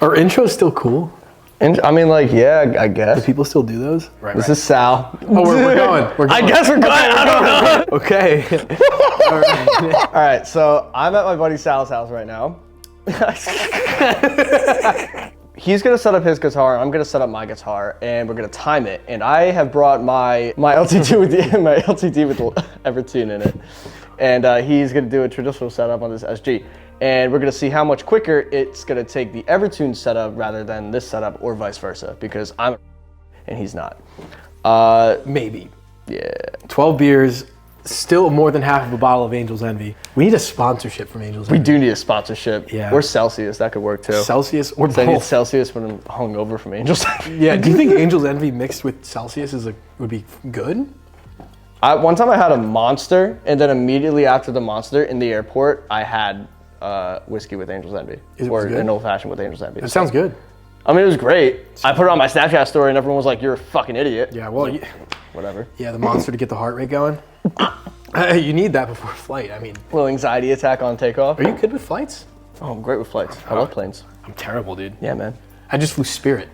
Are intros still cool? And I mean, like, yeah, I guess. Do people still do those? Right, this is Sal. Oh, we're going. I guess we're going. I don't know. Okay. All right, so I'm at my buddy Sal's house right now. He's gonna set up his guitar, I'm gonna set up my guitar, and we're gonna time it. And I have brought my LTD with Evertune in it, and he's gonna do a traditional setup on this SG. And we're gonna see how much quicker it's gonna take the Evertune setup rather than this setup, or vice versa, because I'm and he's not. Maybe. Yeah. 12 beers, still more than half of a bottle of Angel's Envy. We need a sponsorship from Angel's Envy. We do need a sponsorship. Yeah. Or Celsius, that could work too. Celsius or both. I need Celsius when I'm hungover from Angel's Envy. Yeah, do you think Angel's Envy mixed with Celsius would be good? One time I had a Monster, and then immediately after the Monster in the airport, I had whiskey with Angel's Envy. Or an old fashioned with Angel's Envy. That sounds good. I mean, it was great. I put it on my Snapchat story and everyone was like, you're a fucking idiot. Yeah, well, whatever. Yeah, the Monster to get the heart rate going. You need that before flight. I mean, a little anxiety attack on takeoff. Are you good with flights? Oh, I'm great with flights. I love planes. I'm terrible, dude. Yeah, man. I just flew Spirit.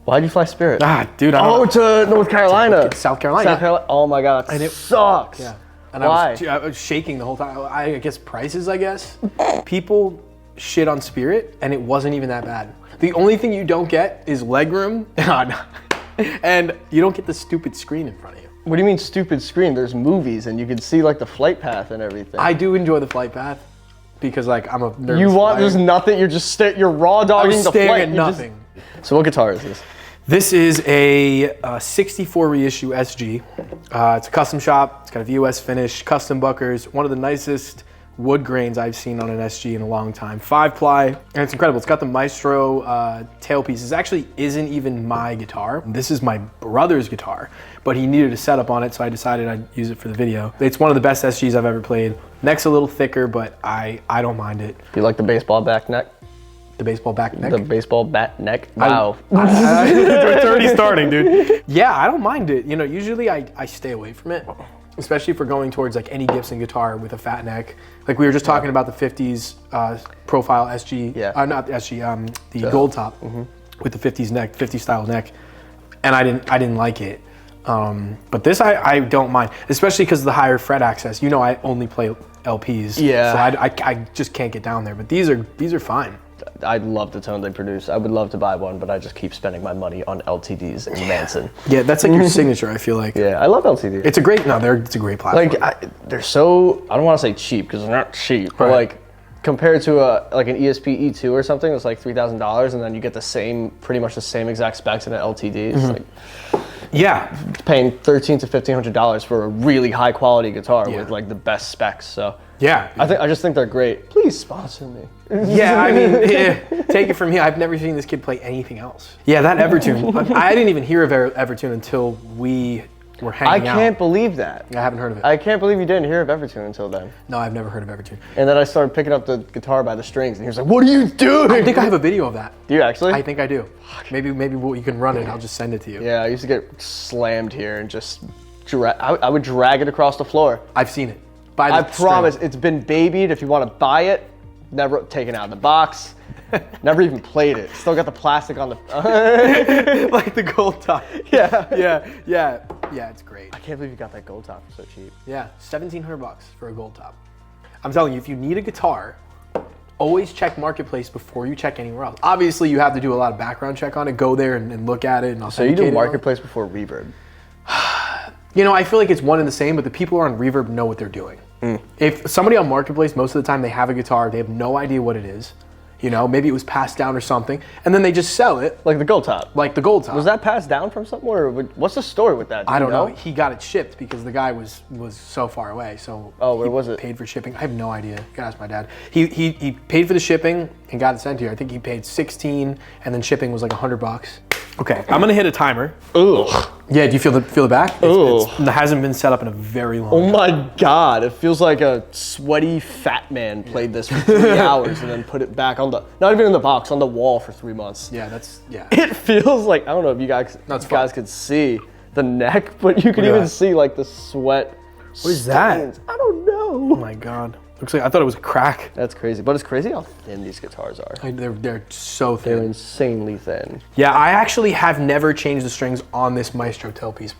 Why'd you fly Spirit? Dude, to North Carolina. South Carolina. Oh my God, and it sucks. Yeah. And why? I was shaking the whole time. I guess prices, I guess. People shit on Spirit, and it wasn't even that bad. The only thing you don't get is legroom, and you don't get the stupid screen in front of you. What do you mean stupid screen? There's movies, and you can see like the flight path and everything. I do enjoy the flight path because like I'm a nervous flyer. There's nothing. You're just you're raw dogging the flight. At nothing. So what guitar is this? This is a 64 reissue SG. It's a custom shop. It's got a VOS finish, custom buckers, one of the nicest wood grains I've seen on an SG in a long time. 5-ply, and it's incredible. It's got the Maestro tailpiece. This actually isn't even my guitar. This is my brother's guitar, but he needed a setup on it, so I decided I'd use it for the video. It's one of the best SGs I've ever played. Neck's a little thicker, but I don't mind it. You like the baseball back neck? The baseball back neck? The baseball bat neck? Wow. It's already starting, dude. Yeah, I don't mind it. You know, usually I stay away from it, especially if we're going towards like any Gibson guitar with a fat neck. Like we were just talking about the 50s profile SG, not the SG, the gold top with the 50s neck, 50s style neck, and I didn't like it. But this I don't mind, especially because of the higher fret access. You know, I only play LPs, yeah. So I just can't get down there. But these are fine. I love the tone they produce. I would love to buy one, but I just keep spending my money on LTDs and Manson. Yeah, that's like your signature, I feel like. Yeah, I love LTDs. It's a great platform. Like, they're so, I don't want to say cheap, because they're not cheap, but like, compared to like an ESP E2 or something, it's like $3,000, and then you get pretty much the same exact specs in an LTD. It's like, yeah, paying $1,300 to $1,500 for a really high quality guitar with like the best specs. So yeah, I just think they're great. Please sponsor me. Yeah, I mean, take it from me. I've never seen this kid play anything else. Yeah, that Evertune. I didn't even hear of Evertune until we were hanging out. I can't believe that. I haven't heard of it. I can't believe you didn't hear of Evertune until then. No, I've never heard of Evertune. And then I started picking up the guitar by the strings, and he was like, "What are you doing?" I think I have a video of that. Do you actually? I think I do. Maybe you can run it. I'll just send it to you. Yeah, I used to get slammed here and just I would drag it across the floor. I've seen it. I promise, it's been babied. If you want to buy it, never taken out of the box. Never even played it. Still got the plastic on the... like the gold top. Yeah. Yeah, it's great. I can't believe you got that gold top for so cheap. Yeah, $1,700 for a gold top. I'm telling you, if you need a guitar, always check Marketplace before you check anywhere else. Obviously, you have to do a lot of background check on it. Go there and look at it and authenticate it. So you do Marketplace before Reverb? You know, I feel like it's one and the same, but the people who are on Reverb know what they're doing. If somebody on Marketplace, most of the time they have a guitar, they have no idea what it is. You know, maybe it was passed down or something, and then they just sell it. Like the gold top? Like the gold top. Was that passed down from somewhere? Or what's the story with that? I don't know. He got it shipped because the guy was so far away. So where was it? Paid for shipping. I have no idea. You gotta ask my dad. He paid for the shipping and got it sent here. I think he paid $16, and then shipping was like $100. Okay, I'm gonna hit a timer. Ugh. Yeah, do you feel the back? It hasn't been set up in a very long time. Oh my God, it feels like a sweaty fat man played this for 3 hours and then put it back on not even in the box, on the wall for 3 months. Yeah, It feels like, I don't know if you guys could see the neck, but you could even see like the sweat. What is that? I don't know. Oh my God. Looks like I thought it was a crack. That's crazy, but it's crazy how thin these guitars are. They're so thin. They're insanely thin. Yeah, I actually have never changed the strings on this Maestro tailpiece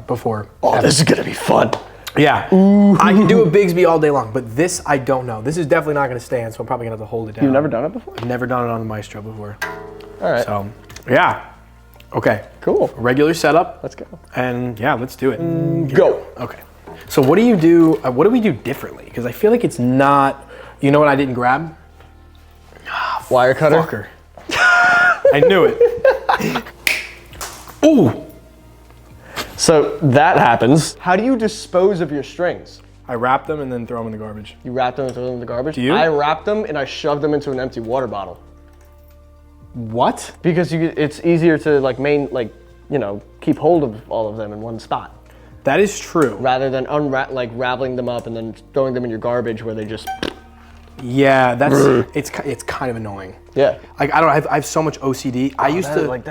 before. Oh, this is gonna be fun. Yeah, I can do a Bigsby all day long, but this I don't know. This is definitely not going to stand, so I'm probably going to have to hold it down. You've never done it before? I've never done it on the Maestro before. All right. So, yeah. Okay. Cool. Regular setup. Let's go. And yeah, let's do it. Go. Okay. So what do you do? What do we do differently? Because I feel like it's not. You know what I didn't grab? Wire cutter. Fucker. I knew it. Ooh. So that happens. How do you dispose of your strings? I wrap them and then throw them in the garbage. You wrap them and throw them in the garbage? Do you? I wrap them and I shove them into an empty water bottle. What? Because it's easier to keep hold of all of them in one spot. That is true. Rather than raveling them up and then throwing them in your garbage where they just. Yeah, it's kind of annoying. Yeah. Like I have so much OCD. I used to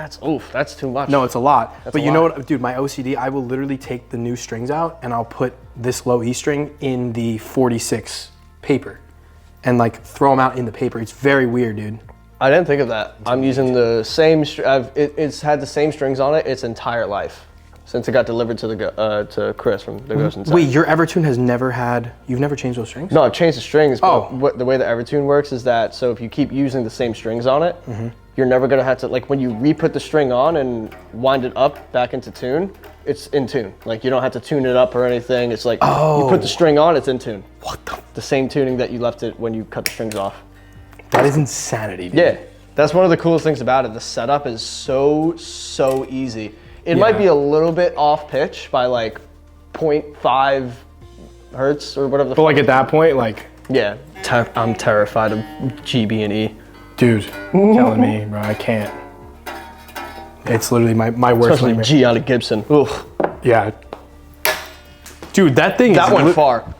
that's too much. No, it's a lot. But you lot. know what, dude, my OCD, I will literally take the new strings out and I'll put this low E string in the 46 paper and like throw them out in the paper. It's very weird, dude. I didn't think of that. I'm using the same. It's had the same strings on it its entire life since it got delivered to Chris from the Gibson. Wait, your Evertune has never had. You've never changed those strings? No, I've changed the strings. Oh. But the way the Evertune works is that so if you keep using the same strings on it, you're never gonna have to when you re-put the string on and wind it up back into tune. It's in tune. Like you don't have to tune it up or anything. It's like you put the string on, it's in tune. What the same tuning that you left it when you cut the strings off. That is insanity, dude. Yeah, that's one of the coolest things about it. The setup is so easy. It might be a little bit off pitch by like 0.5 hertz or whatever. But like at that point, like. Yeah, I'm terrified of GB and E. Dude, telling me, bro, I can't. It's literally my worst Especially nightmare. G on a Gibson. Oof. Yeah. Dude, that thing that went far.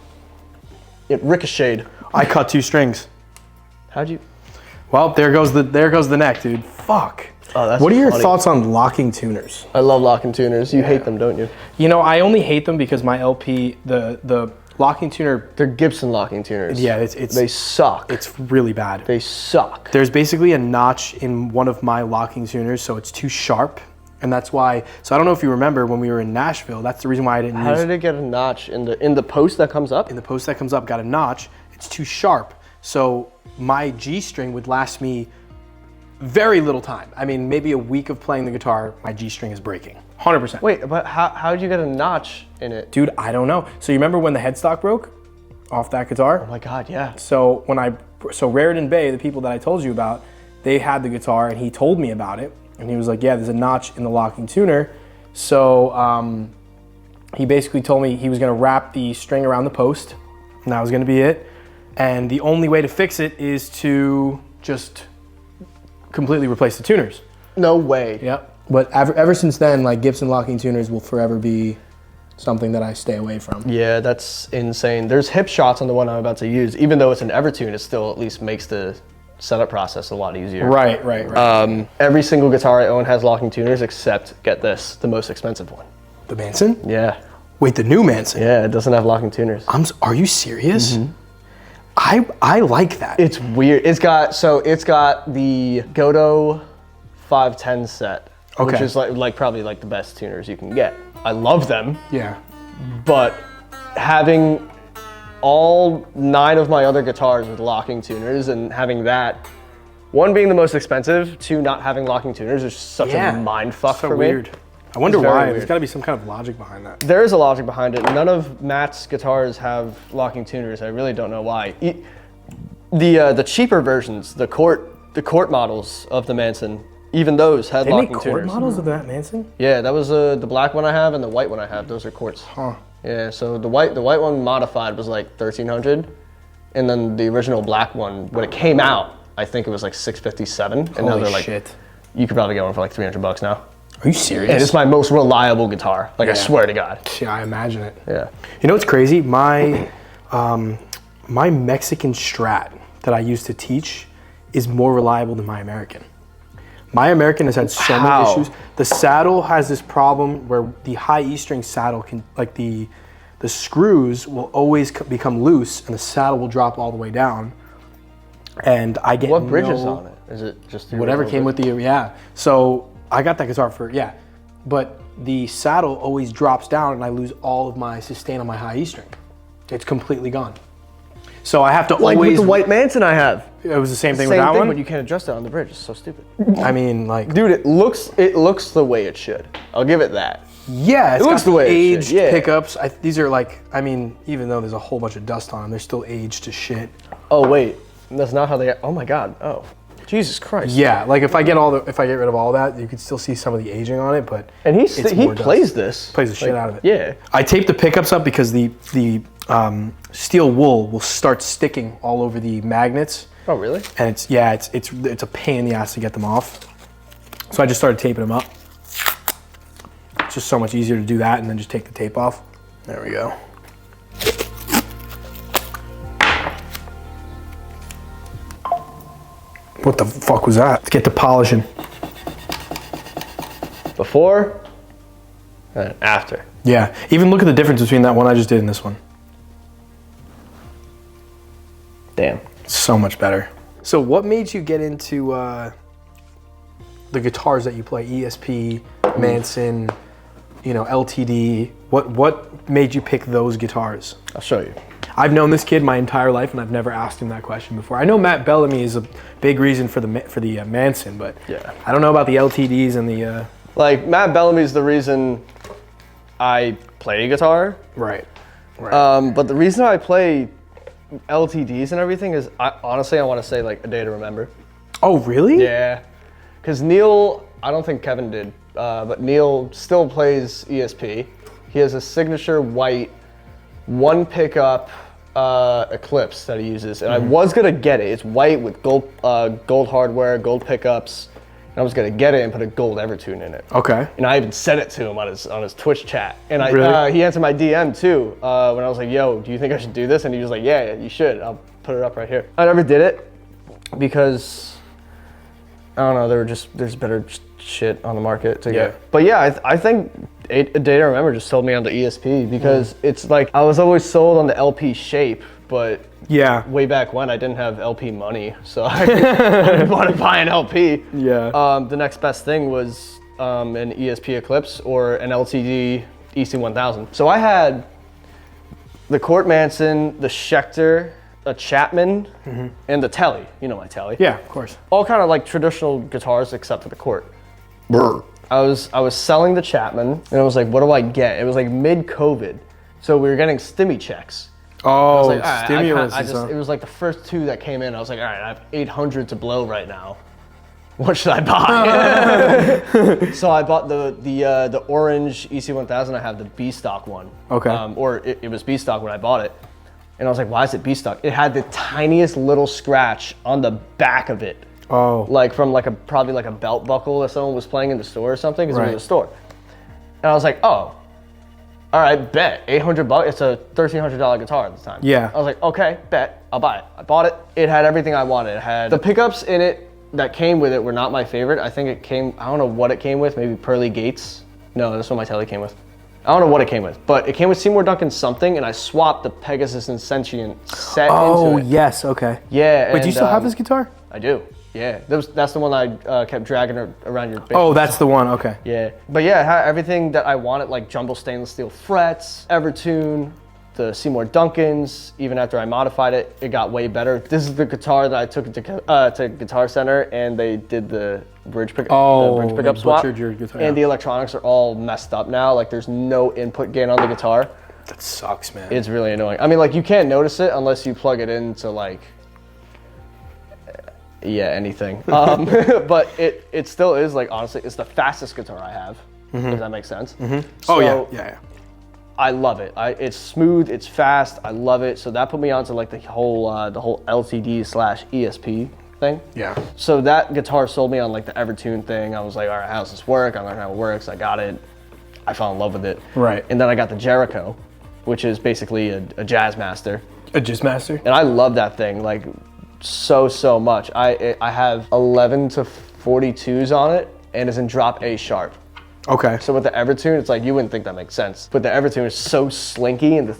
It ricocheted. I cut 2 strings. How'd you? Well, there goes the neck, dude. Fuck. Oh, that's what are your funny. thoughts on locking tuners? I love locking tuners. You hate them, don't you? You know, I only hate them because my LP, the locking tuner. They're Gibson locking tuners. Yeah, they suck. It's really bad. They suck. There's basically a notch in one of my locking tuners, so it's too sharp. And that's why, so I don't know if you remember when we were in Nashville, that's the reason why I didn't How did it get a notch in the post that comes up? In the post that comes up, got a notch. It's too sharp. So my G string would last me very little time. I mean, maybe a week of playing the guitar, my G string is breaking. 100%. Wait, but how did you get a notch in it? Dude, I don't know. So you remember when the headstock broke off that guitar? Oh my God, yeah. So Raritan Bay, the people that I told you about, they had the guitar and he told me about it. And he was like, yeah, there's a notch in the locking tuner. So he basically told me he was gonna wrap the string around the post and that was gonna be it. And the only way to fix it is to just completely replace the tuners. No way. Yep. But ever since then, like Gibson locking tuners will forever be something that I stay away from. Yeah, that's insane. There's hip shots on the one I'm about to use. Even though it's an Evertune, it still at least makes the setup process a lot easier. Right. Every single guitar I own has locking tuners except, get this, the most expensive one. The Manson? Yeah. Wait, the new Manson? Yeah, it doesn't have locking tuners. Are you serious? Mm-hmm. I like that. It's weird. It's got the Godot 510 set, which is like probably like the best tuners you can get. I love them. Yeah. But having all 9 of my other guitars with locking tuners and having that, 1 being the most expensive, 2 not having locking tuners is such a mind fuck for weird. me. I wonder why. Weird. There's got to be some kind of logic behind that. There is a logic behind it. None of Matt's guitars have locking tuners. I really don't know why. The cheaper versions, the court models of the Manson, even those had locking tuners. They make court models of that Manson? Yeah, that was the black one I have and the white one I have. Those are quartz. Huh. Yeah, so the white one modified was like $1,300, and then the original black one, when it came out, I think it was like $657, and now they're like, shit. You could probably get one for like $300 now. Are you serious? And it's my most reliable guitar. Like I swear to God. Yeah, I imagine it. Yeah. You know what's crazy? My Mexican Strat that I used to teach is more reliable than my American. My American has had so many issues. The saddle has this problem where the high E string saddle can, like the the screws will always become loose and the saddle will drop all the way down. And I get What bridge is on it? Is it just whatever came with the, yeah. So I got that guitar for, yeah. But the saddle always drops down and I lose all of my sustain on my high E string. It's completely gone. So I have to like always. with the White Manson I have. It was the same thing Same with that thing, one? but you can't adjust it on the bridge. It's so stupid. I mean, like. Dude, it looks the way it should. I'll give it that. Yeah, it's looks got the way it aged should, yeah. pickups. These are like, I mean, even though there's a whole bunch of dust on them, they're still aged to shit. Oh wait, that's not how they. Oh my God. Oh, Jesus Christ. Yeah, like if I get rid of all that, you could still see some of the aging on it, but. And he more plays dust. this. Plays the shit out of it. Yeah. I taped the pickups up because the steel wool will start sticking all over the magnets. Oh really? And it's a pain in the ass to get them off. So I just started taping them up. It's just so much easier to do that and then just take the tape off. There we go. What the fuck was that? Let's get to polishing. Before and after. Yeah, even look at the difference between that one I just did and this one. Damn. So much better. So what made you get into the guitars that you play? ESP, Manson, LTD. What made you pick those guitars? I'll show you. I've known this kid my entire life, and I've never asked him that question before. I know Matt Bellamy is a big reason for the Manson, but Yeah. I don't know about the LTDs and the. Like Matt Bellamy's the reason I play guitar. Right. But the reason I play LTDs and everything is, honestly, I want to say like A Day to Remember. Oh, really? Yeah. Because Neil, I don't think Kevin did, but Neil still plays ESP. He has a signature white one pickup Eclipse that he uses, and I was gonna get it. It's white with gold hardware, gold pickups. And I was gonna get it and put a gold Evertune in it. Okay. And I even said it to him on his Twitch chat. And Really? He answered my DM too when I was like, "Yo, do you think I should do this?" And he was like, "Yeah, you should. I'll put it up right here." I never did it because I don't know. There's better shit on the market to get. But yeah, I think A Day to Remember just sold me on the ESP because it's like I was always sold on the LP shape, but Yeah. way back when I didn't have LP money, so I didn't want to buy an LP. Yeah. The next best thing was an ESP Eclipse or an LTD EC1000. So I had the Court Manson, the Schecter, a Chapman, and the Telly. You know my Telly. Yeah, of course. All kind of like traditional guitars except for the Court. I was selling the Chapman, and I was like, what do I get? It was like mid-COVID, so we were getting stimmy checks. Oh, Like, all right, stimulus. it was like the first two that came in. I was like, all right, I have 800 to blow right now. What should I buy? So I bought the orange EC1000. I have the B stock one. Okay. Or it was B stock when I bought it, and I was like, why is it B stock? It had the tiniest little scratch on the back of it. Oh. Like from probably like a belt buckle that someone was playing in the store or something, because it was in the store. And I was like, oh, all right, bet. $800. It's a $1,300 guitar at the time. Yeah. I was like, okay, bet. I'll buy it. I bought it. It had everything I wanted. It had the pickups in it that came with it were not my favorite. I think it came, I don't know what it came with, maybe Pearly Gates. No, that's what my Telly came with. I don't know what it came with, but it came with Seymour Duncan something, and I swapped the Pegasus and Sentient set into it. Yes, okay. Yeah. Wait, do you still have this guitar? I do. Yeah, that's the one I kept dragging around your basement. Oh, that's the one, okay. Yeah, but yeah, it had everything that I wanted, like jumbo stainless steel frets, Evertune, the Seymour Duncans. Even after I modified it, it got way better. This is the guitar that I took to Guitar Center, and they did the bridge pickup they swap. butchered your guitar. And the electronics are all messed up now. Like there's no input gain on the guitar. That sucks, man. It's really annoying. I mean, like you can't notice it unless you plug it into like. Yeah, anything. But it still is, like, honestly, it's the fastest guitar I have. Does that make sense? Oh, yeah. I love it. It's smooth, it's fast, I love it. So that put me onto like the whole LTD/ESP thing. Yeah. So that guitar sold me on like the Evertune thing. I was like, all right, how does this work? I learned how it works. I got it. I fell in love with it. Right. And then I got the Jericho, which is basically a Jazz Master. A Jazzmaster? And I love that thing. Like, so much. I have 11 to 42s on it, and it's in drop A sharp. Okay. So with the Evertune, it's like, you wouldn't think that makes sense. But the Evertune is so slinky and the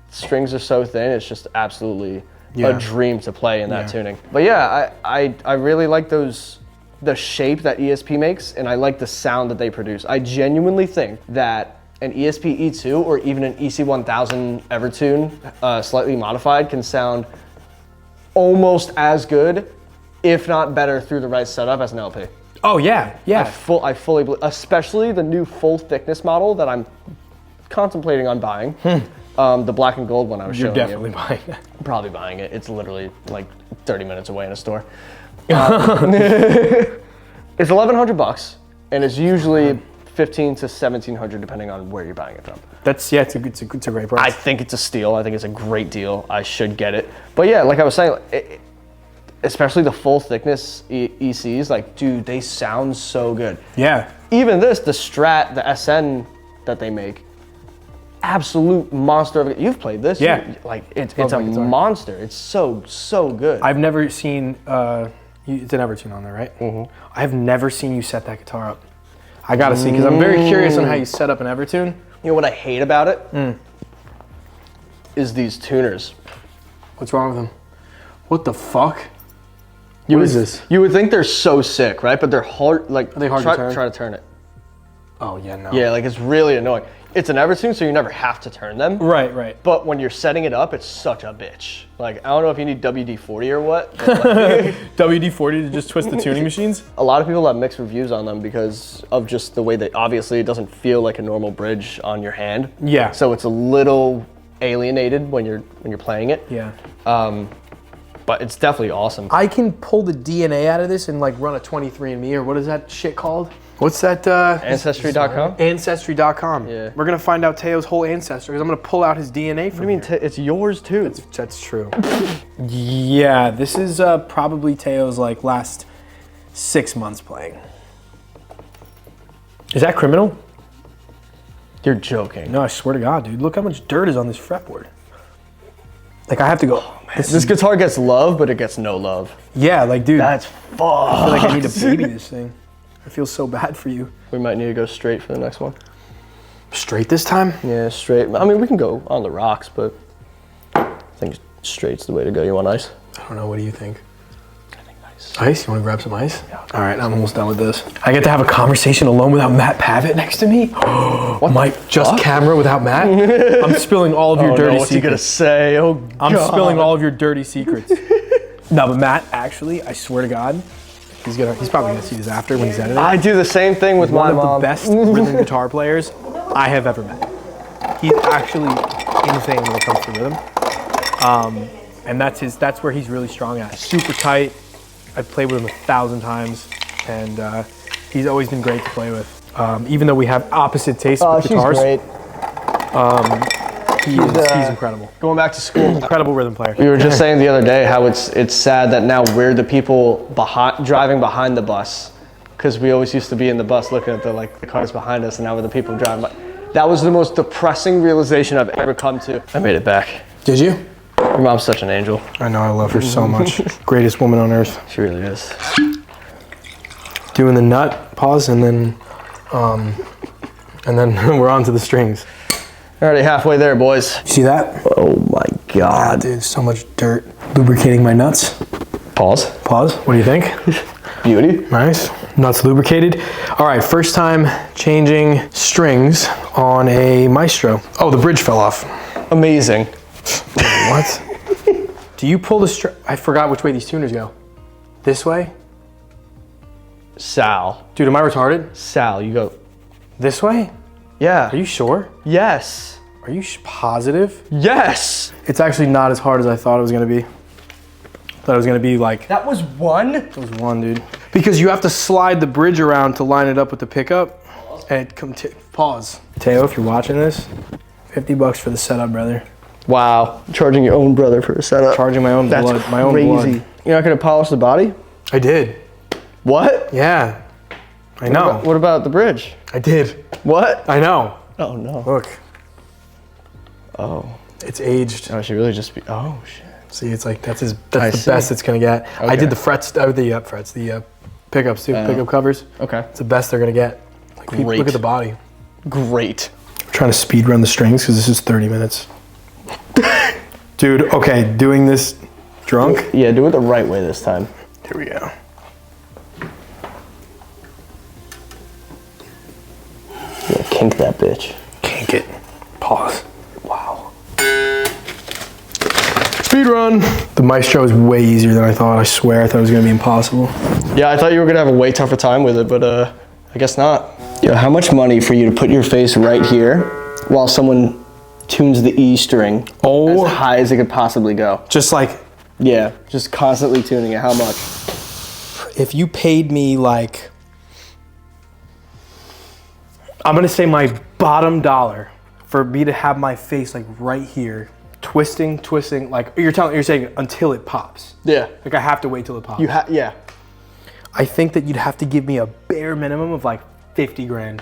strings are so thin, it's just absolutely a dream to play in that tuning. But yeah, I really like the shape that ESP makes, and I like the sound that they produce. I genuinely think that an ESP E2 or even an EC1000 Evertune, slightly modified, can sound almost as good, if not better, through the right setup as an LP. Oh yeah, yeah. I fully believe, especially the new full thickness model that I'm contemplating on buying. The black and gold one I was showing you. You're definitely buying that. I'm probably buying it. It's literally like 30 minutes away in a store. It's $1,100 and it's usually $1,500 to $1,700 depending on where you're buying it from. It's a great price. I think it's a steal. I think it's a great deal. I should get it. But yeah, like I was saying, especially the full thickness ECs, like, dude, they sound so good. Yeah. Even this, the Strat, the SN that they make, absolute monster of it. You've played this. Yeah. It's a monster. It's so good. I've never seen, it's an Evertune on there, right? Mm-hmm. I've never seen you set that guitar up. I gotta see, because I'm very curious on how you set up an Evertune. You know what I hate about it? Is these tuners. What's wrong with them? What the fuck? What is this? You would think they're so sick, right? But they're hard, like, Are they hard to turn? Try to turn it. Oh yeah, no. Yeah, like, it's really annoying. It's an Evertune, so you never have to turn them. Right. But when you're setting it up, it's such a bitch. Like, I don't know if you need WD-40 or what. But like, WD-40 to just twist the tuning machines? a lot of people have mixed reviews on them because of just the way that, obviously, it doesn't feel like a normal bridge on your hand. Yeah. So it's a little alienated when you're playing it. Yeah. But it's definitely awesome. I can pull the DNA out of this and like run a 23andMe, or what is that shit called? What's that? Ancestry.com? Ancestry.com. Yeah. We're gonna find out Teo's whole ancestry because I'm gonna pull out his DNA from What do you mean? It's yours too. That's true. Yeah, this is probably Teo's like last 6 months playing. Is that criminal? You're joking. No, I swear to God, dude. Look how much dirt is on this fretboard. Like I have to go. Oh, man. This guitar gets love, but it gets no love. Yeah, like dude. That's fucked. I feel like I need to baby this thing. I feel so bad for you. We might need to go straight for the next one. Straight this time? Yeah, straight. I mean, we can go on the rocks, but I think straight's the way to go. You want ice? I don't know. What do you think? I think ice. Ice? You want to grab some ice? Yeah. All right, I'm almost done with this. I get to have a conversation alone without Matt Pavitt next to me? What My just camera without Matt? I'm spilling all of your dirty what's secrets. he gonna say? Oh, God. I'm spilling all of your dirty secrets. No, but Matt, actually, I swear to God, he's probably gonna see this after when he's editing. I do the same thing with my mom. One of the best rhythm guitar players I have ever met. He's actually insane when it comes to rhythm. And that's where he's really strong at. Super tight. I've played with him 1,000 times, and he's always been great to play with. Even though we have opposite tastes with guitars. She's great. He's incredible. Going back to school. Incredible rhythm player. We were just saying the other day how it's sad that now we're the people driving behind the bus, because we always used to be in the bus looking at the cars behind us, and now we're the people driving by. That was the most depressing realization I've ever come to. I made it back. Did you? Your mom's such an angel. I know, I love her so much. Greatest woman on earth. She really is. Doing the nut, pause, and then we're on to the strings. Already halfway there, boys. You see that? Oh my God. Dude, so much dirt. Lubricating my nuts. Pause. Pause. What do you think? Beauty. Nice. Nuts lubricated. All right, first time changing strings on a Maestro. Oh, the bridge fell off. Amazing. What? Do you pull the string? I forgot which way these tuners go. This way? Sal. Dude, am I retarded? Sal, you go. This way? Yeah. Are you sure? Yes. Are you positive? Yes. It's actually not as hard as I thought it was gonna be. Thought it was gonna be like. That was one? It was one, dude. Because you have to slide the bridge around to line it up with the pickup. And pause. Teo, if you're watching this, $50 for the setup, brother. Wow. Charging your own brother for a setup. Charging my own blood. My own blood. You're not gonna polish the body? I did. What? Yeah. I know. What about the bridge? I did. What? I know. Oh no. Look. Oh. It's aged. Oh, it should really just be. Oh shit. See, it's like that's the best it's gonna get. Okay. I did the frets, the pickups too, pickup covers. Okay. It's the best they're gonna get. Like Great. Look at the body. Great. I'm trying to speed run the strings because this is 30 minutes. Dude, okay, doing this drunk. Yeah, do it the right way this time. Here we go. Yeah, kink that bitch. Kink it. Pause. Wow. Speed run. The maestro is way easier than I thought. I swear, I thought it was gonna be impossible. Yeah, I thought you were gonna have a way tougher time with it, but I guess not. Yeah, how much money for you to put your face right here while someone tunes the E string as high as it could possibly go? Just like, Yeah, just constantly tuning it. How much? if you paid me like, I'm gonna say my bottom dollar for me to have my face like right here, twisting, like you're saying until it pops. Yeah. Like I have to wait till it pops. Yeah. I think that you'd have to give me a bare minimum of like 50 grand.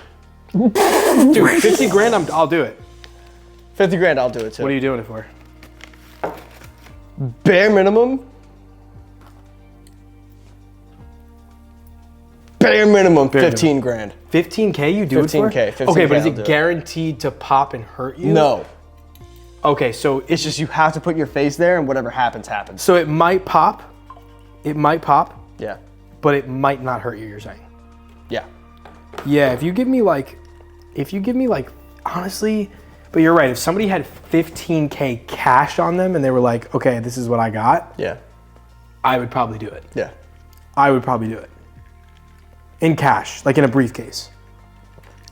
Dude, 50 grand, I'll do it. 50 grand, I'll do it too. What are you doing it for? Bare minimum? Bare minimum, 15 grand. 15K you do it for? 15K, 15K, okay, but is I'll it do it. guaranteed to pop and hurt you? No. Okay, so It's just you have to put your face there and whatever happens, happens. so it might pop. It might pop, Yeah. but it might not hurt you, you're saying. Yeah. Yeah, if you give me like, honestly, but you're right. If somebody had 15K cash on them and they were like, okay, this is what I got, Yeah. I would probably do it. Yeah. I would probably do it. In cash, like in a briefcase.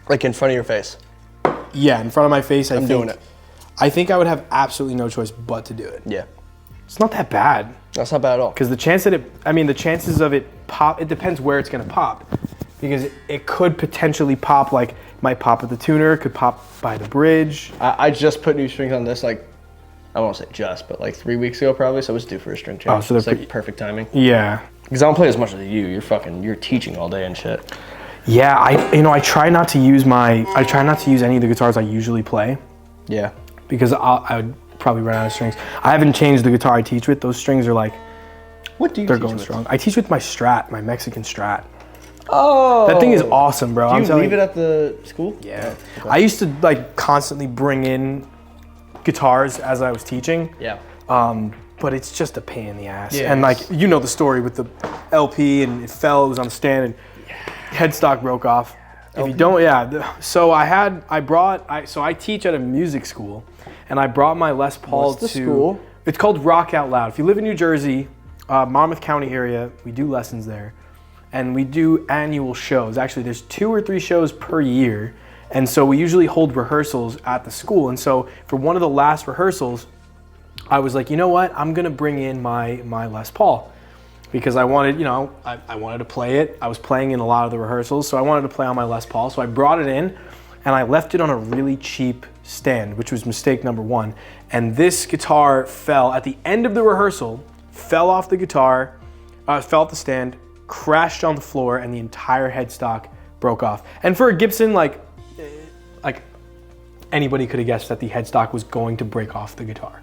Like in front of your face. Yeah, in front of my face, I'm doing it. I think I would have absolutely no choice but to do it. Yeah. It's not that bad. That's not bad at all. Because the chances of it pop, it depends where it's gonna pop. Because it could potentially pop, like, might pop at the tuner, it could pop by the bridge. I just put new strings on this, like, I won't say just, but like 3 weeks ago probably, so I was due for a string change. Oh, so they're it's like perfect timing. Yeah. Because I don't play as much as you. You're teaching all day and shit. Yeah, I try not to use any of the guitars I usually play. Yeah. Because I would probably run out of strings. I haven't changed the guitar I teach with. Those strings are like, What do you they're teach going with? strong. I teach with my Strat, my Mexican Strat. Oh. That thing is awesome, bro. Do you leave it at the school? Yeah. I used to like constantly bring in guitars as I was teaching. Yeah. But it's just a pain in the ass. Yeah, And like, you know the story with the LP and it fell, it was on the stand and headstock broke off. If you don't, so I teach at a music school and I brought my Les Paul What's the school? It's called Rock Out Loud. If you live in New Jersey, Monmouth County area, we do lessons there. And we do annual shows. Actually, there's 2 or 3 shows per year. And so we usually hold rehearsals at the school. And so for one of the last rehearsals, I was like, you know what? I'm gonna bring in my Les Paul because I wanted, I wanted to play it. I was playing in a lot of the rehearsals, so I wanted to play on my Les Paul. So I brought it in and I left it on a really cheap stand, which was mistake number 1. And this guitar fell at the end of the rehearsal, fell off the guitar, fell off the stand, crashed on the floor, and the entire headstock broke off. And for a Gibson, like anybody could have guessed that the headstock was going to break off the guitar.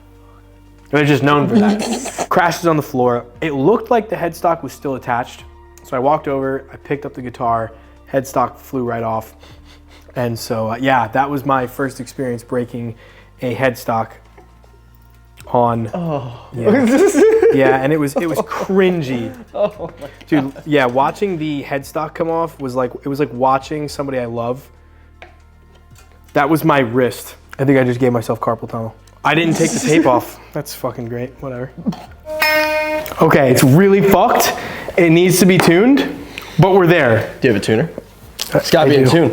They're just known for that. Crashes on the floor. It looked like the headstock was still attached. So I walked over, I picked up the guitar, headstock flew right off. And so, that was my first experience breaking a headstock on. Oh. Yeah, and it was cringy. Oh my Dude, yeah, watching the headstock come off was like watching somebody I love. That was my wrist. I think I just gave myself carpal tunnel. I didn't take the tape off. That's fucking great. Whatever. Okay, it's really fucked. It needs to be tuned, but we're there. Do you have a tuner? It's gotta be in tune.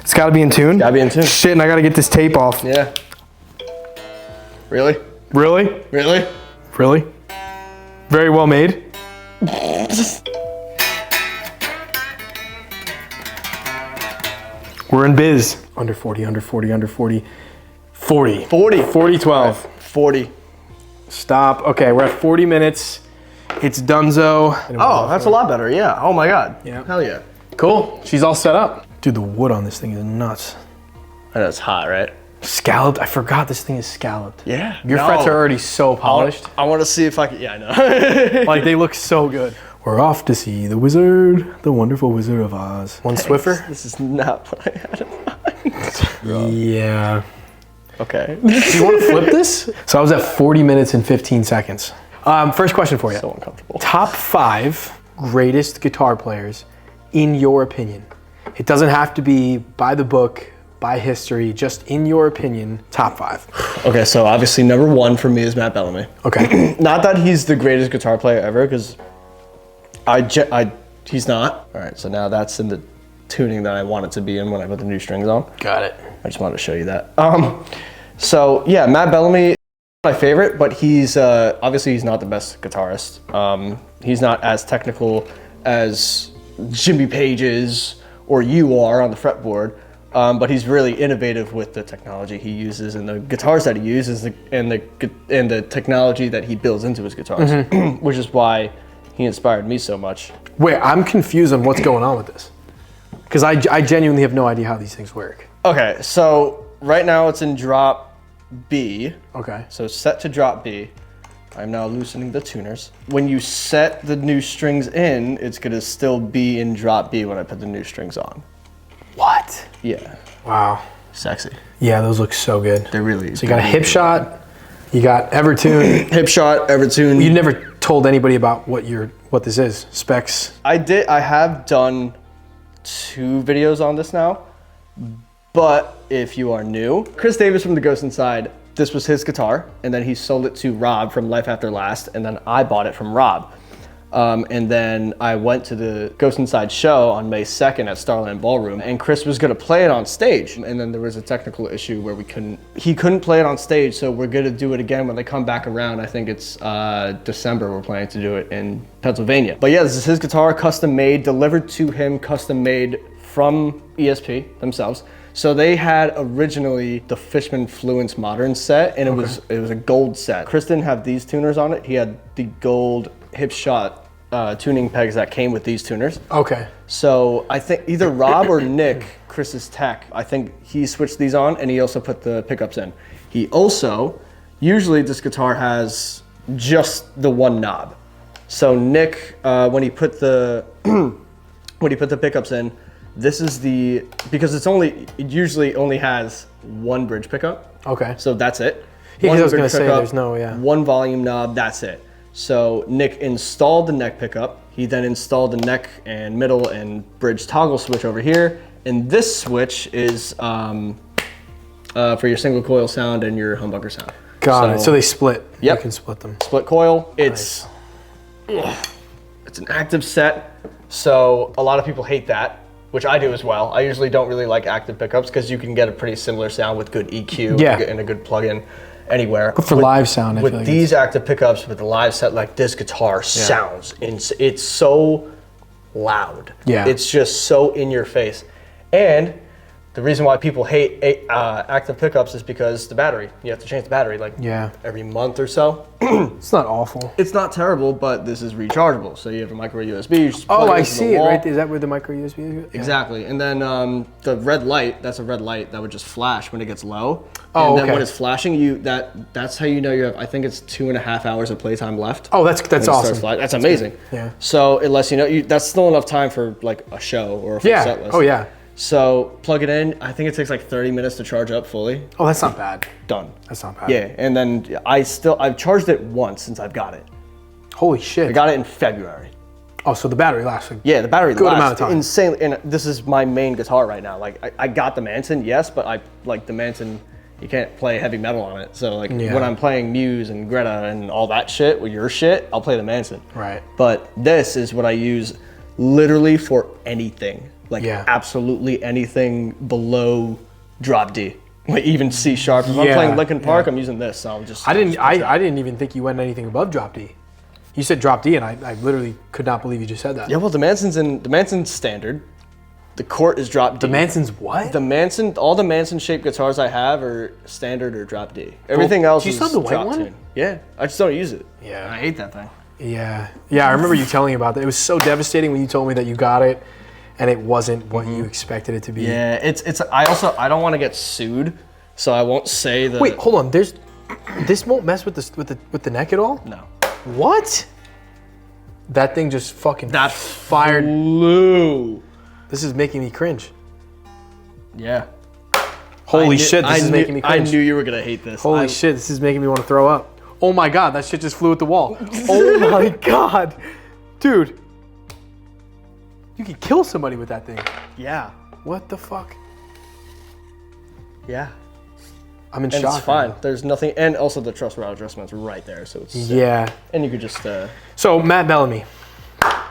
It's gotta be in tune? Gotta be in tune. Shit, and I gotta get this tape off. Yeah. Really? Really? Really? Really? Very well made. We're in biz. Under 40, under 40, under 40. 40. 40. 40, 12. 40. Stop. Okay, we're at 40 minutes. It's donezo. Oh, that's a lot better. Yeah. Oh my God. Yeah. Hell yeah. Cool. She's all set up. Dude, the wood on this thing is nuts. I know it's hot, right? Scalloped. I forgot this thing is scalloped. Yeah. Your frets are already so polished. I want to see if I can. Yeah, I know. Like, they look so good. We're off to see the wizard, the wonderful Wizard of Oz. One Swiffer? This is not what I had in mind. Yeah. Okay. Do you want to flip this? So I was at 40 minutes and 15 seconds. First question for you. So uncomfortable. Top 5 greatest guitar players in your opinion. It doesn't have to be by the book, by history, just in your opinion, top 5. Okay, so obviously number 1 for me is Matt Bellamy. Okay. Not that he's the greatest guitar player ever, because he's not. All right, so now that's in the tuning that I want it to be in when I put the new strings on. Got it. I just wanted to show you that. So yeah, Matt Bellamy is my favorite, but he's obviously he's not the best guitarist. He's not as technical as Jimmy Page is or you are on the fretboard, but he's really innovative with the technology he uses and the guitars that he uses and the technology that he builds into his guitars, which is why he inspired me so much. Wait, I'm confused on what's going on with this. Because I genuinely have no idea how these things work. Okay, so right now it's in drop B. Okay. So set to drop B. I'm now loosening the tuners. When you set the new strings in, it's gonna still be in drop B when I put the new strings on. What? Yeah. Wow. Sexy. Yeah, those look so good. They're really. So you got a hip shot, you got Evertune. Hip shot, Evertune. You never told anybody about what this is, specs. I have done 2 videos on this now, but if you are new, Chris Davis from The Ghost Inside, this was his guitar, and then he sold it to Rob from Life After Last, and then I bought it from Rob. And then I went to the Ghost Inside show on May 2nd at Starland Ballroom, and Chris was gonna play it on stage. And then there was a technical issue where he couldn't play it on stage, so we're gonna do it again when they come back around. I think it's December, we're planning to do it in Pennsylvania. But yeah, this is his guitar, custom made, delivered to him, custom made from ESP themselves. So they had originally the Fishman Fluence Modern set, and it was a gold set. Chris didn't have these tuners on it. He had the gold hip shot tuning pegs that came with these tuners. Okay. So I think either Rob or Nick, Chris's tech, I think he switched these on, and he also put the pickups in. He also, usually this guitar has just the one knob. So Nick, when he put the pickups in, this is because it usually only has one bridge pickup. Okay. So that's it. Yeah, One I was gonna bridge say pickup, there's no, yeah. one volume knob, that's it. So Nick installed the neck pickup. He then installed the neck and middle and bridge toggle switch over here. And this switch is for your single coil sound and your humbucker sound. Got it. So they split. Yep. You can split them. Split coil. It's an active set. So a lot of people hate that, which I do as well. I usually don't really like active pickups because you can get a pretty similar sound with good EQ and a good plug-in anywhere. Good for live sound, I feel like. With these active pickups, with the live set, like this guitar sounds, it's so loud. Yeah. It's just so in your face. And the reason why people hate active pickups is because the battery. You have to change the battery like every month or so. It's not awful. It's not terrible, but this is rechargeable. So you have a micro USB. You just Oh, plug it I into see the it wall. right. Is that where the micro USB is? Yeah. Exactly. And then the red light, that's a red light that would just flash when it gets low. Oh, and then okay. when it's flashing, that's how you know you have, I think it's 2.5 hours of playtime left. Oh, that's awesome. That's amazing. Yeah. So it lets you know, that's still enough time for like a show or a full set list. Oh, yeah. So plug it in. I think it takes like 30 minutes to charge up fully. Oh, that's not bad. Done. That's not bad. Yeah. And then I've charged it once since I've got it. Holy shit. I got it in February. Oh, so the battery lasts a Yeah, the battery good lasts amount of time. insane. And this is my main guitar right now. Like I got the Manson, yes, but I like the Manson. You can't play heavy metal on it. So like when I'm playing Muse and Greta and all that shit with your shit, I'll play the Manson. Right. But this is what I use literally for anything. Like absolutely anything below drop D. Like even C sharp. If I'm playing Linkin Park, I'm using this. So I'll just. I didn't even think you went anything above drop D. You said drop D, and I literally could not believe you just said that. Yeah, well, the Manson's standard. The Court is drop D. The Manson's what? All the Manson shaped guitars I have are standard or drop D. Everything else is do you still have the white drop one? tune. Yeah, I just don't use it. Yeah. I hate that thing. Yeah. I remember you telling me about that. It was so devastating when you told me that you got it, and it wasn't what you expected it to be. Yeah, it's. I don't want to get sued, so I won't say the. Wait, hold on. This won't mess with the neck at all? No. What? That thing just fucking That fired. flew. This is making me cringe. Yeah. Holy shit, this is making me cringe. I knew you were gonna hate this. Holy shit, this is making me want to throw up. Oh my god, that shit just flew at the wall. Oh my god. Dude. You could kill somebody with that thing. Yeah. What the fuck? Yeah. I'm in And shock. it's fine. Right There's nothing, and also the truss rod adjustment's right there, so it's yeah. And you could just. So Matt Bellamy,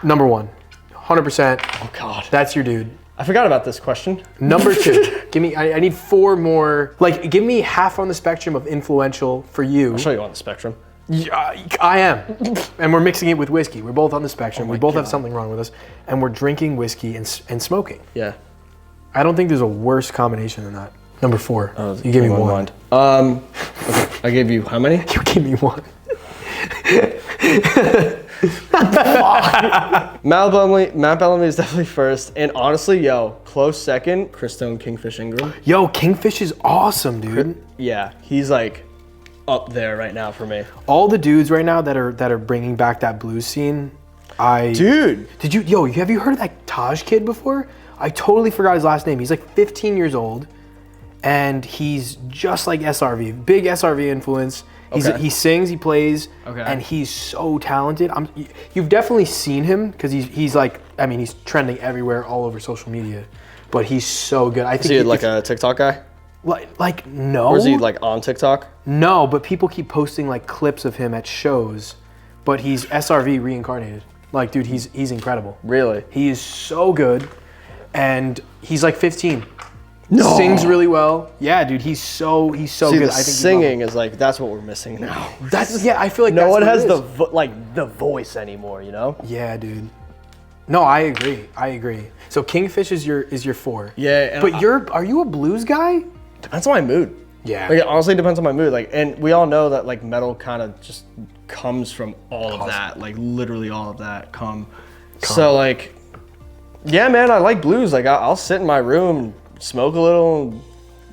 number 1, 100%. Oh God. That's your dude. I forgot about this question. Number 2, give me. I need 4 more. Like, give me half on the spectrum of influential for you. I'll show you on the spectrum. Yeah, I am, and we're mixing it with whiskey. We're both on the spectrum. Oh we both God. have something wrong with us, and we're drinking whiskey and smoking. Yeah. I don't think there's a worse combination than that. Number 4. You gave me 1. Okay. I gave you how many? You gave me 1. Matt Bellamy is definitely first, and honestly, yo, close second, Christone Kingfish Ingram. Yo, Kingfish is awesome, dude. Yeah, he's like up there right now for me. All the dudes right now that are bringing back that blues scene. Dude, Have you heard of that Taj kid before? I totally forgot his last name. He's like 15 years old, and he's just like SRV, big SRV influence. He sings, he plays, and he's so talented. You've definitely seen him because he's like, I mean, he's trending everywhere, all over social media. But he's so good. I think is he like a TikTok guy? Like no. Or is he like on TikTok? No, but people keep posting like clips of him at shows. But he's SRV reincarnated. Like, dude, he's incredible. Really? He is so good, and he's like 15. No. Sings really well. Yeah, dude, he's so good. The I think singing is like that's what we're missing now. I feel like no that's one what has it is. the voice anymore, you know? Yeah, dude. No, I agree. So Kingfish is your 4. Yeah, and but are you a blues guy? depends on my mood. Yeah. Like, it honestly depends on my mood. Like, and we all know that like metal kind of just comes from all of that. Like literally all of that come. So like, yeah, man, I like blues. Like I'll sit in my room, smoke a little,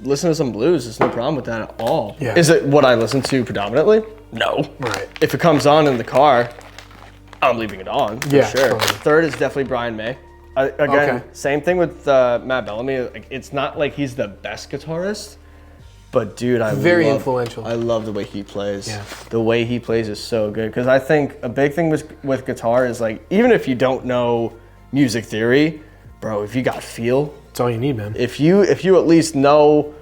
listen to some blues. There's no problem with that at all. Yeah. Is it what I listen to predominantly? No. Right. If it comes on in the car, I'm leaving it on. For Yeah, sure. totally. Third is definitely Brian May. Again, same thing with Matt Bellamy. Like, it's not like he's the best guitarist, but dude, Very influential. I love the way he plays. Yeah. The way he plays is so good. Because I think a big thing with guitar is like, even if you don't know music theory, bro, if you got feel, That's all you need, man. if you at least know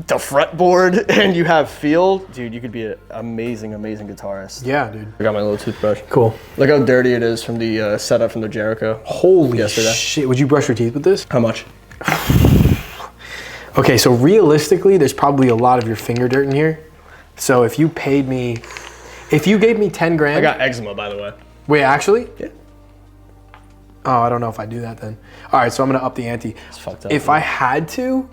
the fretboard and you have feel, dude, you could be an amazing guitarist. Yeah, dude. I got my little toothbrush. Cool. Look how dirty it is from the setup from the Jericho. Holy Yesterday. shit. Would you brush your teeth with this? How much? Okay, so realistically, there's probably a lot of your finger dirt in here. So if you gave me 10 grand. I got eczema, by the way. Wait, actually? Yeah. Oh, I don't know if I do that then. All right, so I'm gonna up the ante. It's fucked up. If I had to,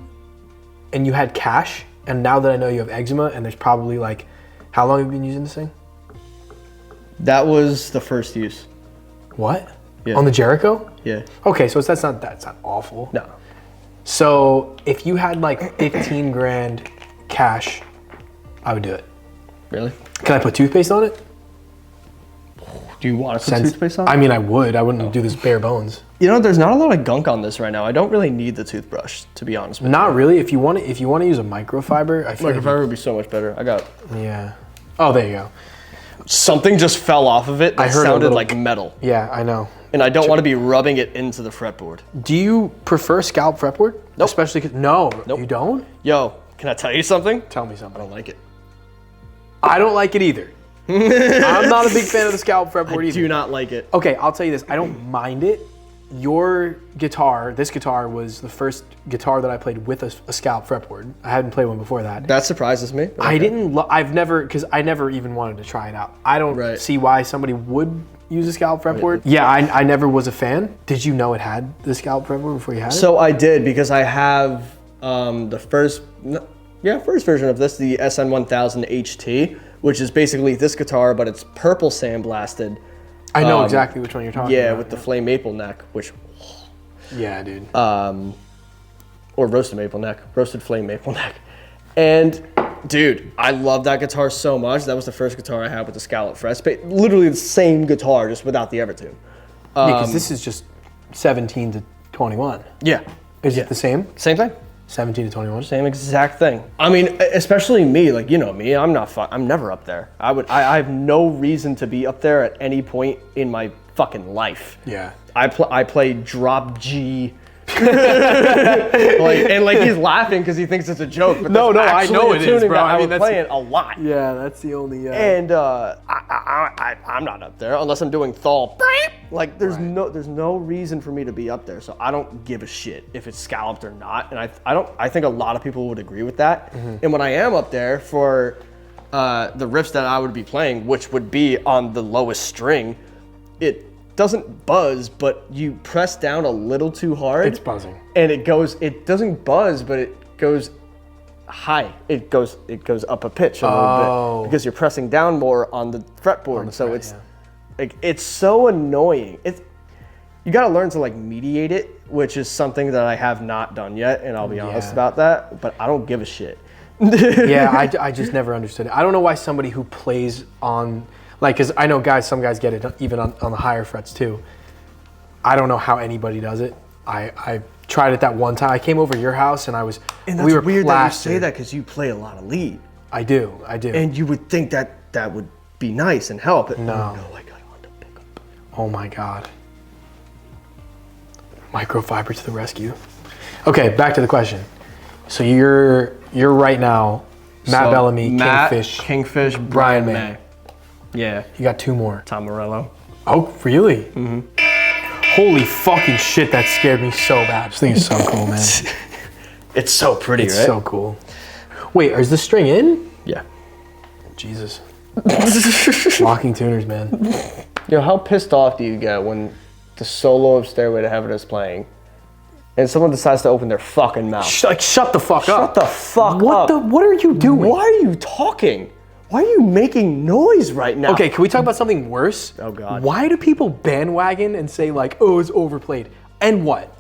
and you had cash, and now that I know you have eczema, and there's probably like, how long have you been using this thing? That was the first use. What? Yeah. On the Jericho? Yeah. Okay, so that's not awful. No. So if you had like 15 grand cash, I would do it. Really? Can I put toothpaste on it? Do you want to put toothpaste on? I mean, I would. I wouldn't do this bare bones. You know, there's not a lot of gunk on this right now. I don't really need the toothbrush, to be honest with you. Not really. If you want to use a microfiber, I feel Microfiber would be so much better. I got yeah. Oh, there you go. something just fell off of it that I heard a sounded little- like metal. Yeah, I know. And I don't want to be rubbing it into the fretboard. Do you prefer scalp fretboard? Nope. Especially no, Nope. you don't? Yo, can I tell you something? Tell me I something. don't like it. I don't like it either. I'm not a big fan of the scalp fretboard I either. do not like it. Okay, I'll tell you this. I don't mind it. Your guitar, this guitar was the first guitar that I played with a scalp fretboard. I hadn't played one before that. That surprises me. I didn't. Because I never even wanted to try it out. I don't Right. see why somebody would use a scalp fretboard. Yeah, I never was a fan. Did you know it had the scalp fretboard before you had it? So I did, because I have the first version of this, the SN1000 HT, which is basically this guitar, but it's purple sandblasted. I know exactly which one you're talking about. Yeah, with the flame maple neck, which, Yeah, dude. or roasted flame maple neck. And Dude, I love that guitar so much. That was the first guitar I had with the scallop frets. But literally the same guitar, just without the Evertune. Because this is just 17 to 21. Yeah. Is it the same? Same thing. 17 to 21. Same exact thing. I mean, especially me, like, you know me, I'm never up there. I have no reason to be up there at any point in my fucking life. Yeah. I play drop G. like he's laughing because he thinks it's a joke. But No, I know it is, bro. I mean, play it a lot. Yeah, that's the only. And I'm not up there unless I'm doing thal. Like there's no reason for me to be up there, so I don't give a shit if it's scalloped or not. And I think a lot of people would agree with that. Mm-hmm. And when I am up there for the riffs that I would be playing, which would be on the lowest string, it doesn't buzz, but you press down a little too hard. It's buzzing. And it doesn't buzz, but it goes high. It goes up a pitch a little bit because you're pressing down more on the fretboard. So it's like, it's so annoying. You got to learn to like mediate it, which is something that I have not done yet, and I'll be honest about that, but I don't give a shit. Yeah, I just never understood it. I don't know why somebody who plays on, like, because I know some guys get it even on the higher frets too. I don't know how anybody does it. I tried it that one time. I came over to your house and we were weird plastered. that you say that because you play a lot of lead. I do. And you would think that would be nice and help. But no, I got it on the pickup. Oh my God. Microfiber to the rescue. Okay, back to the question. So you're right now, Matt Bellamy, Kingfish, Brian May. Yeah. You got two more. Tom Morello. Oh, really? Mm-hmm. Holy fucking shit, that scared me so bad. This thing is so cool, man. It's so pretty, it's right? It's so cool. Wait, is the string in? Yeah. Jesus. Locking tuners, man. You know, how pissed off do you get when the solo of Stairway to Heaven is playing and someone decides to open their fucking mouth? Shut the fuck up. Shut the fuck up. What are you doing? Why are you talking? Why are you making noise right now? Okay, can we talk about something worse? Oh, God. Why do people bandwagon and say, like, oh, it's overplayed? And what?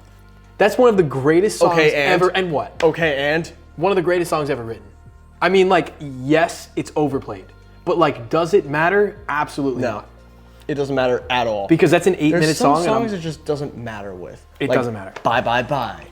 That's one of the greatest songs ever. And what? Okay, and? One of the greatest songs ever written. I mean, like, yes, it's overplayed. But, like, does it matter? Absolutely not. It doesn't matter at all. Because that's an 8-minute song. There's some songs it just doesn't matter with. It doesn't matter. Bye Bye Bye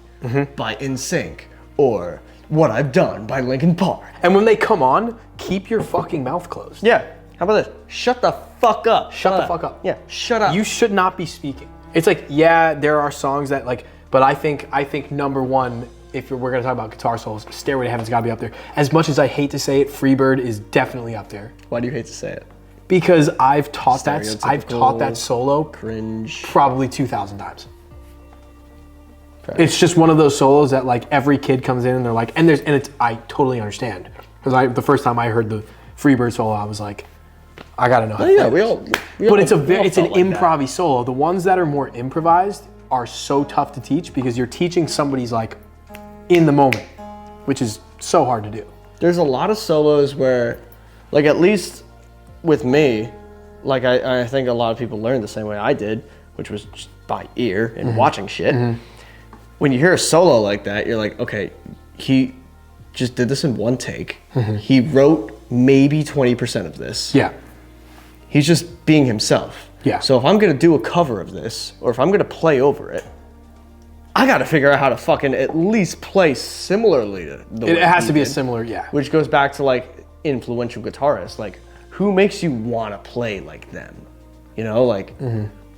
by NSYNC or What I've Done by Linkin Park. And when they come on, keep your fucking mouth closed. Yeah. How about this? Shut the fuck up. Shut the fuck up. Yeah. Shut up. You should not be speaking. It's like, yeah, there are songs that like, but I think number one, if we're gonna talk about guitar solos, Stairway to Heaven's gotta be up there. As much as I hate to say it, Freebird is definitely up there. Why do you hate to say it? Because I've taught that solo cringe probably 2,000 times. It's just one of those solos that like every kid comes in and they're like, I totally understand. Because the first time I heard the Freebird solo, I was like, I gotta know how to play this. But it's an improv-y solo. The ones that are more improvised are so tough to teach because you're teaching somebody's like in the moment, which is so hard to do. There's a lot of solos where, like at least with me, like I think a lot of people learned the same way I did, which was just by ear and watching shit. Mm-hmm. When you hear a solo like that, you're like, okay, he just did this in one take. Mm-hmm. He wrote maybe 20% of this. Yeah. He's just being himself. Yeah. So if I'm gonna do a cover of this, or if I'm gonna play over it, I gotta figure out how to fucking at least play similarly to the way it has to be did. a similar, yeah. Which goes back to like influential guitarists. Like, who makes you wanna play like them? You know, like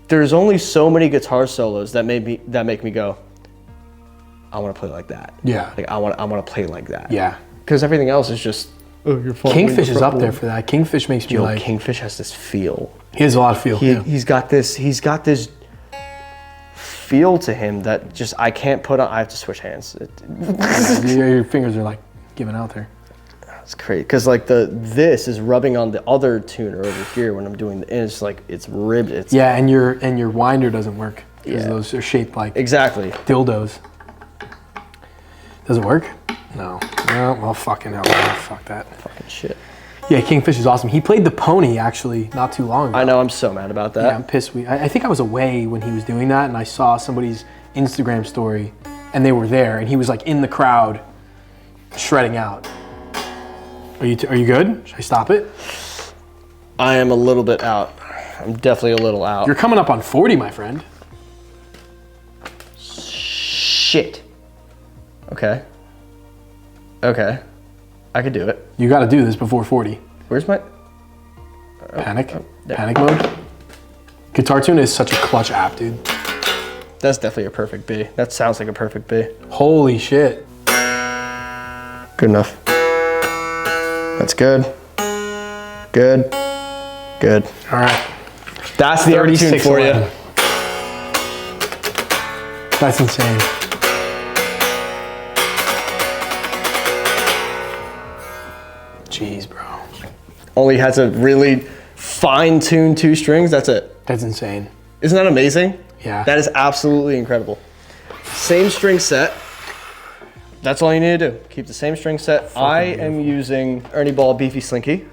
there's only so many guitar solos that make me go, I wanna play like that. Yeah. Like I wanna play like that. Yeah. Because everything else is just, oh, you're fine. Kingfish is up there for that. Kingfish makes me like. Kingfish has this feel. He has a lot of feel. He's got this feel to him that just I can't put on. I have to switch hands. Your fingers are like giving out there. It's crazy because like this is rubbing on the other tuner over here when I'm doing the. And it's like it's ribbed. It's and your winder doesn't work because those are shaped like dildos. Does it work? No. Well, fucking hell. Fuck that. Fucking shit. Yeah, Kingfish is awesome. He played the Pony actually not too long ago. I know. I'm so mad about that. Yeah, I'm pissed. I think I was away when he was doing that, and I saw somebody's Instagram story, and they were there, and he was like in the crowd, shredding out. Are you good? Should I stop it? I am a little bit out. I'm definitely a little out. You're coming up on 40, my friend. Shit. Okay. Okay. I could do it. You got to do this before 40. Where's my... Panic. Panic mode. Guitar Tune is such a clutch app, dude. That's definitely a perfect B. That sounds like a perfect B. Holy shit. Good enough. That's good. Good. Good. All right. That's the Ep.1 for you. That's insane. Jeez, bro. Only has a really fine-tuned 2 strings. That's it. That's insane. Isn't that amazing? Yeah. That is absolutely incredible. Same string set. That's all you need to do. Keep the same string set. I am using Ernie Ball Beefy Slinky.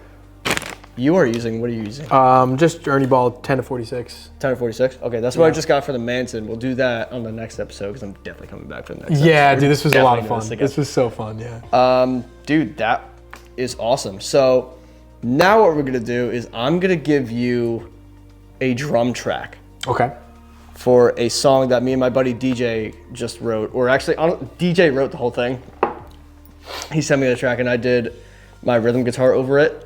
You are using, what are you using? Just Ernie Ball 10 to 46. 10 or 46? Okay, that's what I just got for the Manson. We'll do that on the next episode because I'm definitely coming back for the next Yeah, episode. dude, this was a lot of fun. This was so fun, yeah. Dude, that is awesome. So now what we're gonna do is I'm gonna give you a drum track. Okay. For a song that me and my buddy DJ just wrote, or actually DJ wrote the whole thing. He sent me the track and I did my rhythm guitar over it.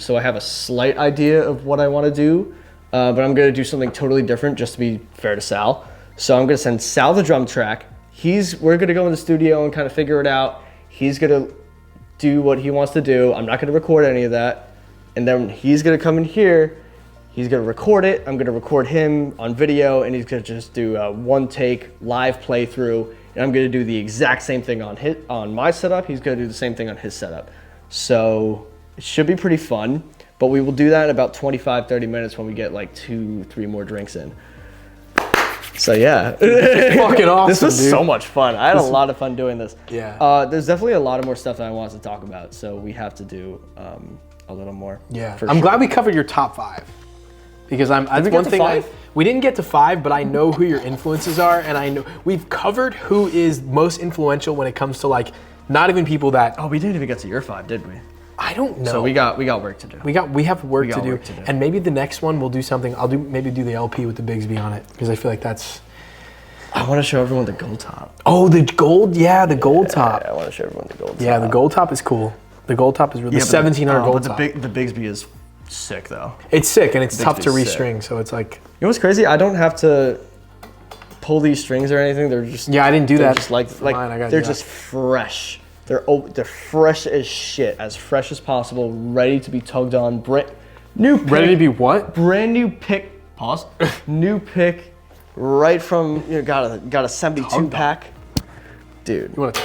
So I have a slight idea of what I want to do, but I'm gonna do something totally different just to be fair to Sal. So I'm gonna send Sal the drum track. We're gonna go in the studio and kind of figure it out. He's gonna do what he wants to do. I'm not gonna record any of that. And then he's gonna come in here. He's gonna record it. I'm gonna record him on video, and he's gonna just do a 1-take live playthrough. And I'm gonna do the exact same thing on my setup. He's gonna do the same thing on his setup. So it should be pretty fun. But we will do that in about 25, 30 minutes when we get like 2-3 more drinks in. So yeah, fucking awesome. This was dude. so much fun. I had a lot of fun doing this. Yeah. There's definitely a lot of more stuff that I wanted to talk about. So we have to do a little more. Yeah. For I'm sure. glad we covered your top 5. Because that's one thing we didn't get to 5, but I know who your influences are, and I know we've covered who is most influential when it comes to like not even people that. Oh, we didn't even get to your 5, did we? I don't know. So we got work to do. We have work to do, and maybe the next one we'll do something. Maybe do the LP with the Bigsby on it because I feel like that's. I want to show everyone the gold top. Oh, the gold, yeah, the gold top. Yeah, I want to show everyone the gold top. Yeah, the gold top is cool. The gold top is really the 1700 gold top. But the Bigsby is sick though. It's sick and it's tough to restring, so it's like. You know what's crazy? I don't have to pull these strings or anything. They're just. Yeah, I didn't do that. Just like they're just fresh. They're fresh as shit, as fresh as possible, ready to be tugged on. New pick, ready to be what? Brand new pick. Pause. New pick, right from got a 72 pack, dude. You want to?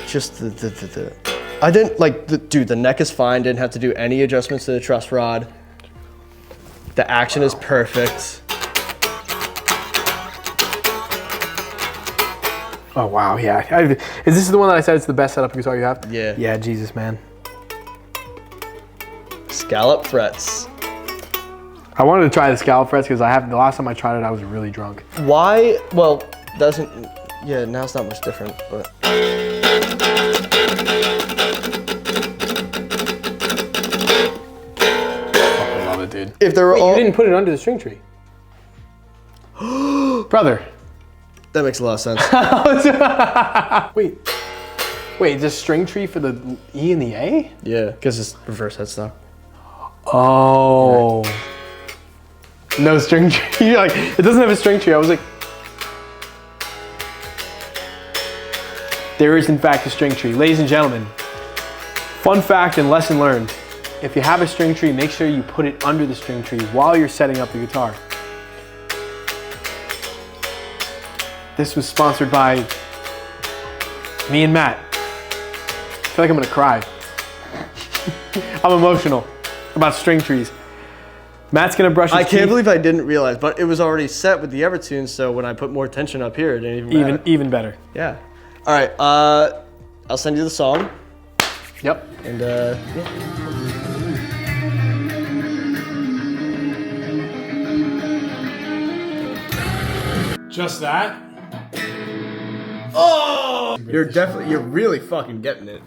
Just the I didn't like the neck is fine. Didn't have to do any adjustments to the truss rod. The action is perfect. Oh wow, yeah. Is this the one that I said it's the best setup guitar you have? Yeah. Yeah, Jesus, man. Scallop frets. I wanted to try the scallop frets because the last time I tried it, I was really drunk. Why? Well, doesn't. Yeah, now it's not much different, but. I love it, dude. If there were You didn't put it under the string tree. Brother. That makes a lot of sense. Wait, just string tree for the E and the A? Yeah, because it's reverse headstock. Oh. No string tree. You're like, it doesn't have a string tree. I was like, there is in fact a string tree. Ladies and gentlemen, fun fact and lesson learned. If you have a string tree, make sure you put it under the string tree while you're setting up the guitar. This was sponsored by me and Matt. I feel like I'm gonna cry. I'm emotional about string trees. Matt's gonna brush his teeth. I can't believe I didn't realize, but it was already set with the Ep.1, so when I put more tension up here, it didn't even matter. Even better. Yeah. All right, I'll send you the song. Yep. And yeah. Just that? You're really fucking getting it.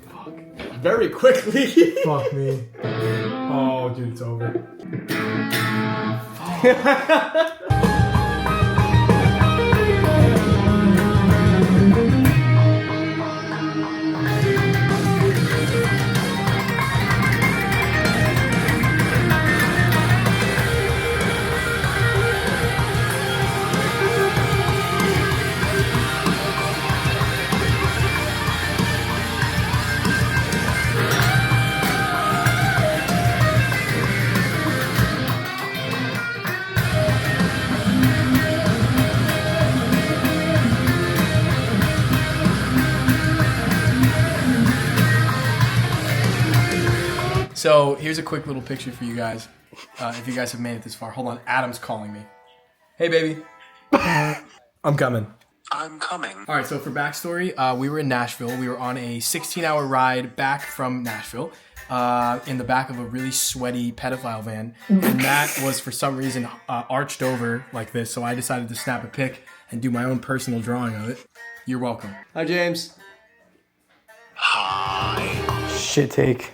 very quickly. Fuck me. Oh, dude, it's over. So here's a quick little picture for you guys. If you guys have made it this far. Hold on, Adam's calling me. Hey, baby. I'm coming. I'm coming. All right, so for backstory, we were in Nashville. We were on a 16-hour ride back from Nashville in the back of a really sweaty pedophile van. And Matt was, for some reason, arched over like this, so I decided to snap a pic and do my own personal drawing of it. You're welcome. Hi, James. Hi. Shit take.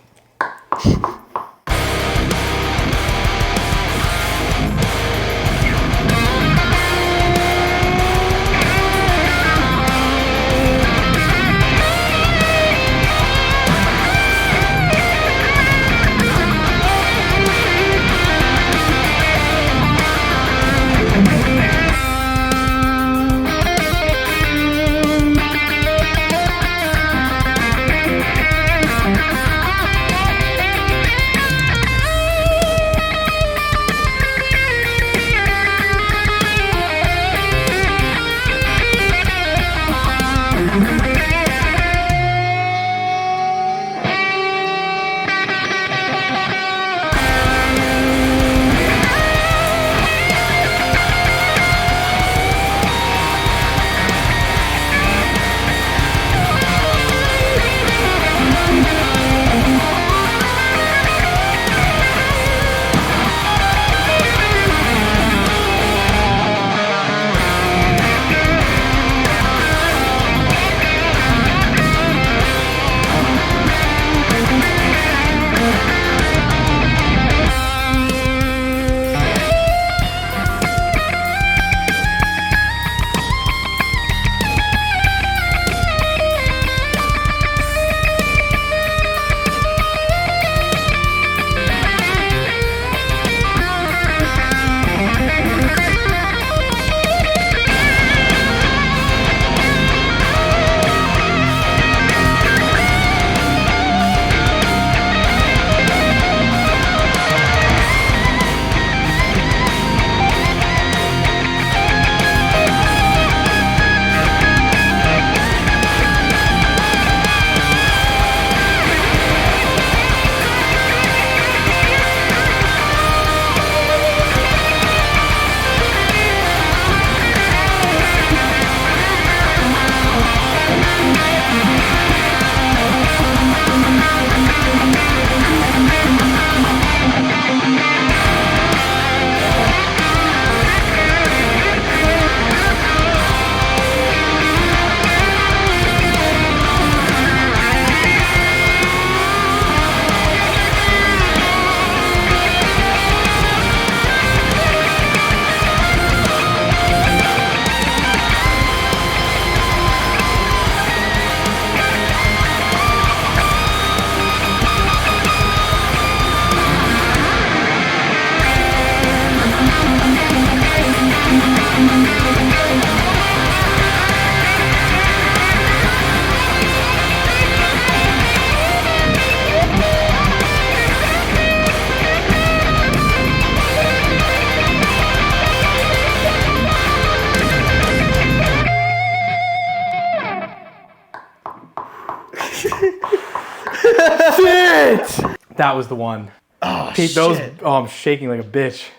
Shit! That was the one. Oh, Pete, shit. I'm shaking like a bitch.